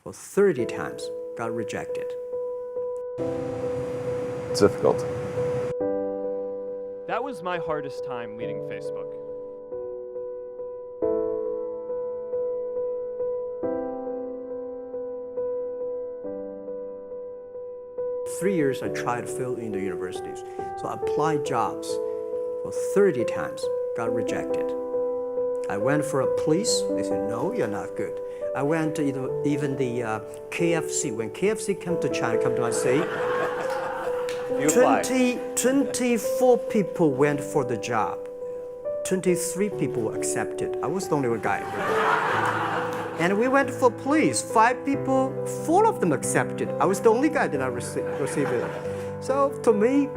for 30 times, got rejected. Difficult. That was my hardest time leading Facebook. For 3 years, I tried to fill in the universities. So I applied jobs for 30 times, got rejected. I went for a police, they said, no, you're not good. I went to even the KFC. When KFC come to China, come to my city, 24 people went for the job. 23 people were accepted. I was the only one guy. And we went for police. 5 people, 4 of them accepted. I was the only guy that I received it. So to me,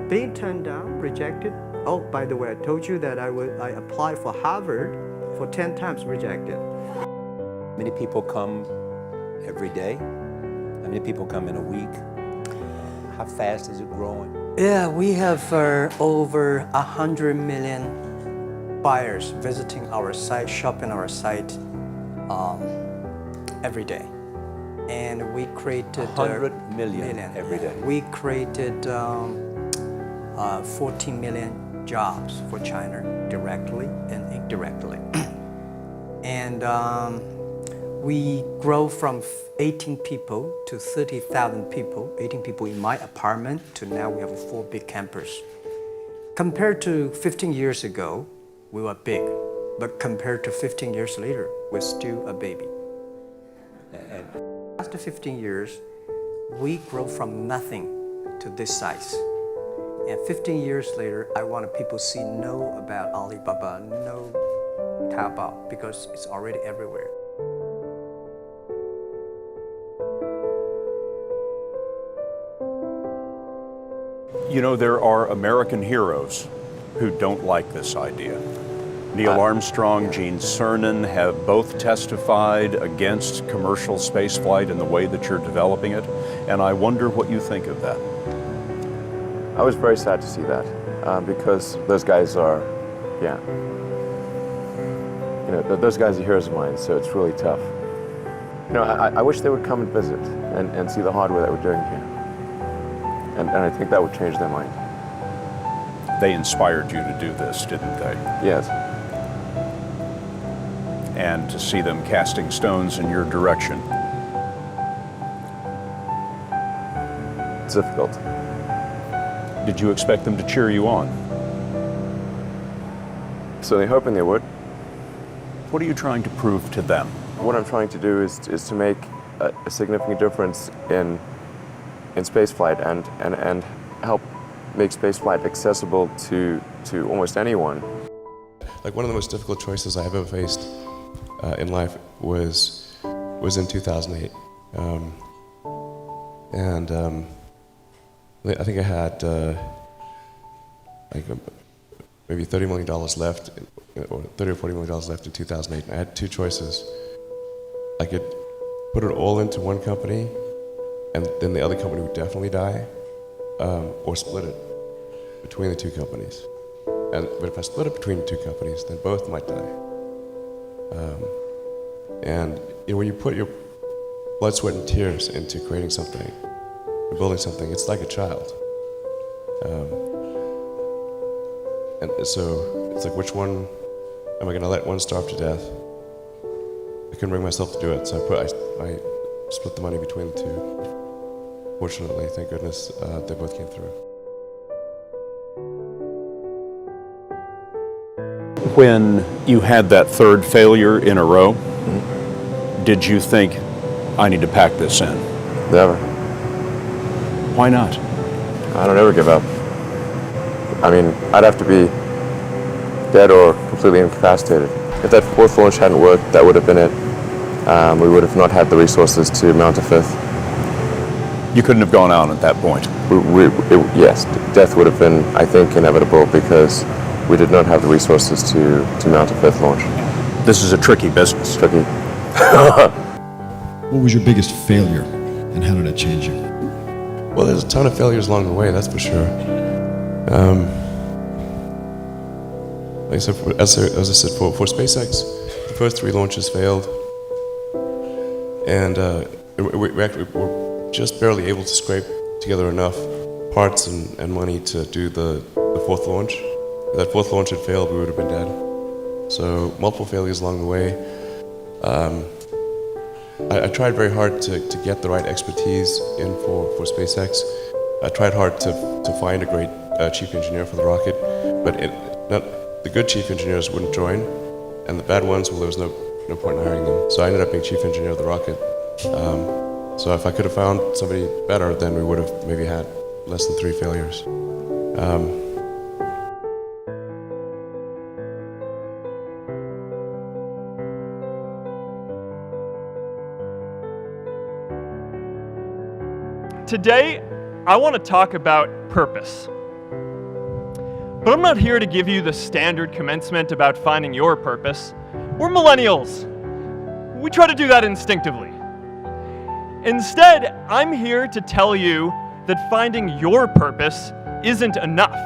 being turned down, rejected. Oh, by the way, I told you that I applied for Harvard for 10 times, rejected. Many people come every day. How many people come in a week? How fast is it growing? Yeah, we have over 100 million buyers visiting our site, shopping our site every day. And we created 100 million every day. We created 14 million jobs for China directly and indirectly. And we grow from 18 people to 30,000 people, 18 people in my apartment, to now we have a 4 big campus. Compared to 15 years ago, we were big, but compared to 15 years later, we're still a baby. And after 15 years, we grow from nothing to this size. And 15 years later, I want people to know about Alibaba, know Taobao, because it's already everywhere. You know, there are American heroes who don't like this idea. Neil Armstrong, Gene Cernan have both testified against commercial spaceflight in the way that you're developing it, and I wonder what you think of that. I was very sad to see that because those guys are, those guys are heroes of mine, so it's really tough. You know, I wish they would come and visit and see the hardware that we're doing here. And I think that would change their mind. They inspired you to do this, didn't they? Yes. And to see them casting stones in your direction. It's difficult. Did you expect them to cheer you on? So they're hoping they would. What are you trying to prove to them? What I'm trying to do is to make a significant difference in spaceflight and help make spaceflight accessible to almost anyone. Like one of the most difficult choices I've ever faced in life was in 2008, I think I had maybe $30 million left, or $30 or $40 million left in 2008. And I had 2 choices. I could put it all into one company, and then the other company would definitely die, or split it between the 2 companies. But if I split it between the 2 companies, then both might die. And when you put your blood, sweat, and tears into creating something, or building something, it's like a child. And so it's like, which one am I going to let one starve to death? I couldn't bring myself to do it, so I split the money between the 2. Fortunately, thank goodness, they both came through. When you had that 3rd failure in a row, did you think, I need to pack this in? Never. Why not? I don't ever give up. I mean, I'd have to be dead or completely incapacitated. If that 4th launch hadn't worked, that would have been it. We would have not had the resources to mount a 5th. You couldn't have gone out at that point. Yes, death would have been, I think, inevitable because we did not have the resources to mount a 5th launch. This is a tricky business. Tricky. What was your biggest failure, and how did it change you? Well, there's a ton of failures along the way, that's for sure. Like I said, as I said, for SpaceX, the first 3 launches failed. And we actually were just barely able to scrape together enough parts and money to do the fourth launch. If that fourth launch had failed, we would have been dead. So multiple failures along the way. I tried very hard to get the right expertise in for SpaceX. I tried hard to find a great chief engineer for the rocket, but the good chief engineers wouldn't join, and the bad ones, well, there was no point in hiring them. So I ended up being chief engineer of the rocket. So if I could have found somebody better, then we would have maybe had less than 3 failures. Today, I want to talk about purpose. But I'm not here to give you the standard commencement about finding your purpose. We're millennials. We try to do that instinctively. Instead, I'm here to tell you that finding your purpose isn't enough.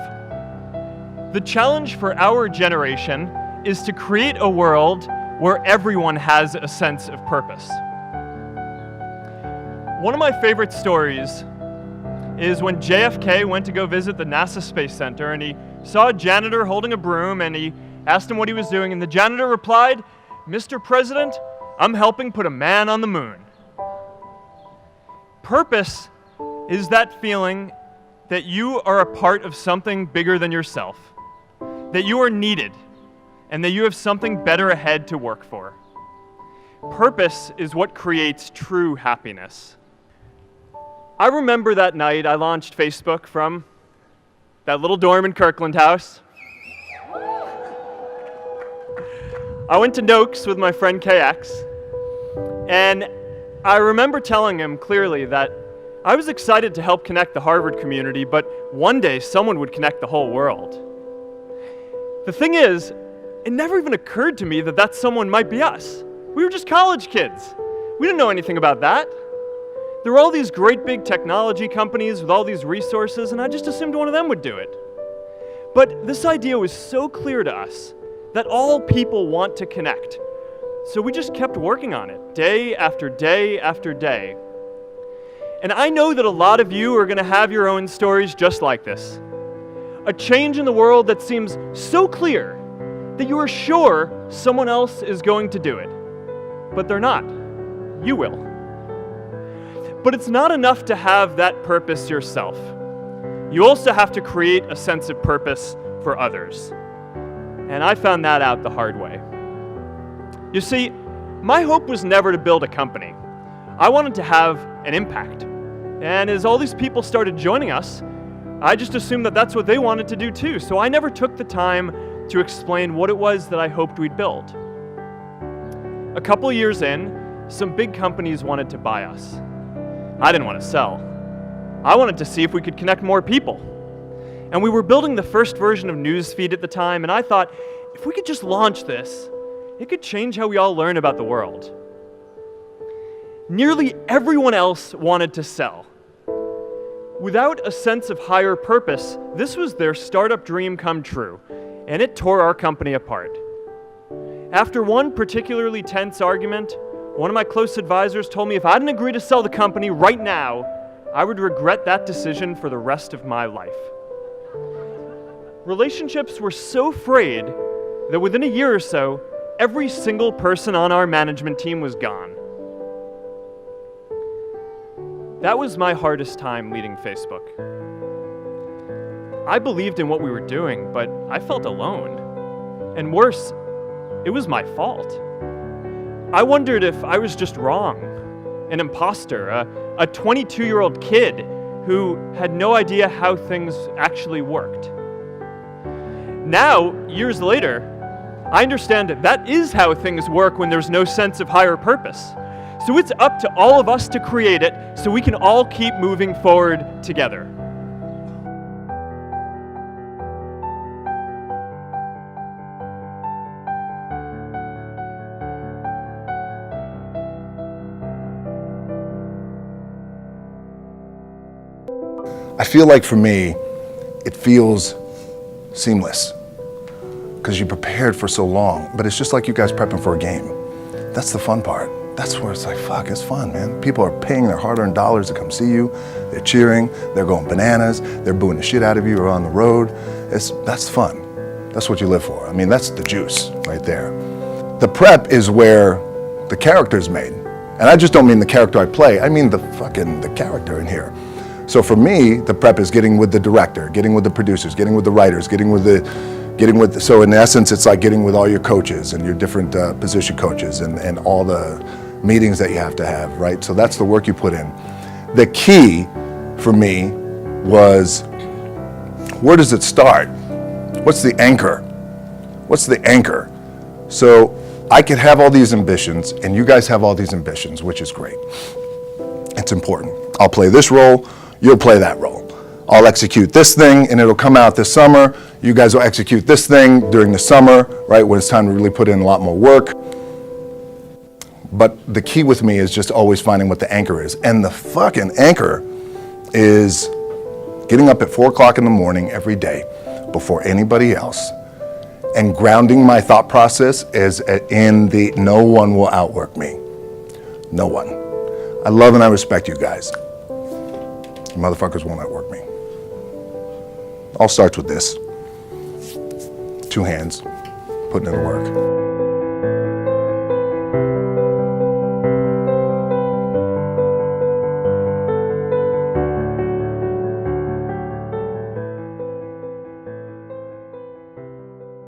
The challenge for our generation is to create a world where everyone has a sense of purpose. One of my favorite stories is when JFK went to go visit the NASA Space Center, and he saw a janitor holding a broom, and he asked him what he was doing, and the janitor replied, "Mr. President, I'm helping put a man on the moon." Purpose is that feeling that you are a part of something bigger than yourself, that you are needed, and that you have something better ahead to work for. Purpose is what creates true happiness. I remember that night I launched Facebook from that little dorm in Kirkland House. I went to Noakes with my friend KX, and I remember telling him clearly that I was excited to help connect the Harvard community, but one day someone would connect the whole world. The thing is, it never even occurred to me that that someone might be us. We were just college kids. We didn't know anything about that. There were all these great big technology companies with all these resources, and I just assumed one of them would do it. But this idea was so clear to us that all people want to connect. So we just kept working on it, day after day after day. And I know that a lot of you are going to have your own stories just like this. A change in the world that seems so clear that you are sure someone else is going to do it. But they're not. You will. But it's not enough to have that purpose yourself. You also have to create a sense of purpose for others. And I found that out the hard way. You see, my hope was never to build a company. I wanted to have an impact. And as all these people started joining us, I just assumed that that's what they wanted to do too. So I never took the time to explain what it was that I hoped we'd build. A couple years in, some big companies wanted to buy us. I didn't want to sell. I wanted to see if we could connect more people. And we were building the first version of Newsfeed at the time, and I thought, if we could just launch this, it could change how we all learn about the world. Nearly everyone else wanted to sell. Without a sense of higher purpose, this was their startup dream come true, and it tore our company apart. After one particularly tense argument, one of my close advisors told me if I didn't agree to sell the company right now, I would regret that decision for the rest of my life. Relationships were so frayed that within a year or so, every single person on our management team was gone. That was my hardest time leading Facebook. I believed in what we were doing, but I felt alone. And worse, it was my fault. I wondered if I was just wrong, an imposter, a 22-year-old kid who had no idea how things actually worked. Now, years later, I understand that is how things work when there's no sense of higher purpose. So it's up to all of us to create it so we can all keep moving forward together. I feel like for me, it feels seamless because you prepared for so long, but it's just like you guys prepping for a game. That's the fun part. that's where it's like, fuck, it's fun, man. People are paying their hard-earned dollars to come see you. They're cheering, they're going bananas, they're booing the shit out of you or on the road. That's fun. That's what you live for. I mean, that's the juice right there. The prep is where the character's made. And I just don't mean the character I play, I mean the character in here. So for me, the prep is getting with the director, getting with the producers, getting with the writers, so in essence, it's like getting with all your coaches and your different position coaches and all the meetings that you have to have, right? So that's the work you put in. The key for me was, where does it start? What's the anchor? What's the anchor? So I could have all these ambitions and you guys have all these ambitions, which is great. It's important. I'll play this role, you'll play that role. I'll execute this thing and it'll come out this summer. You guys will execute this thing during the summer, right, when it's time to really put in a lot more work. But the key with me is just always finding what the anchor is. And the fucking anchor is getting up at 4 o'clock in the morning every day before anybody else and grounding my thought process is in the no one will outwork me. No one. I love and I respect you guys. You motherfuckers won't outwork me. All starts with this. 2 hands, putting in the work.